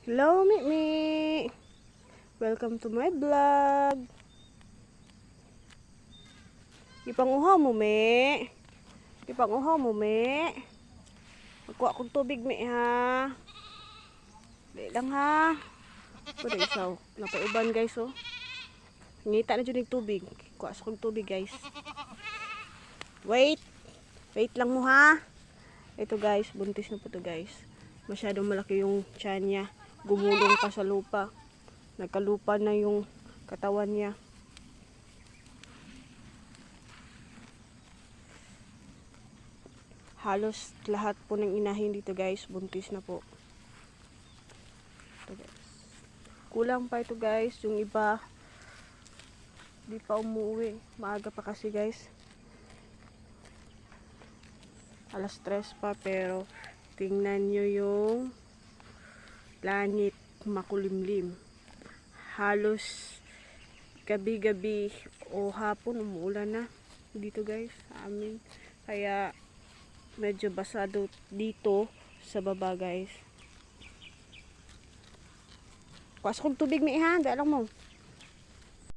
Hello, Mimi! Welcome to my vlog. Ipanguhaw mo, Me. Ipanguhaw mo, Me. Magkuha akong tubig, Me, ha. Dali lang, ha. Pwede isaw. Napauban, guys, oh. Ngita na dyan yung tubig. Kuha sa kong tubig, guys. Wait. Wait lang mo, ha. Ito, guys. Buntis na po to, guys. Masyadong malaki yung tiyan niya. Gumulong pa sa lupa. Nagkalupa na yung katawan niya. Halos lahat po ng inahin dito, guys, buntis na po. Ito, guys. Kulang pa ito, guys. Yung iba di pa umuwi. Maaga pa kasi, guys. Alas 3 pa, pero tingnan nyo yung langit, makulimlim. Halos gabi-gabi o hapon umuulan na dito, guys, sa amin. Kaya medyo basado dito sa baba, guys. Kuha sa kong tubig, Mi, ha? Dala mo.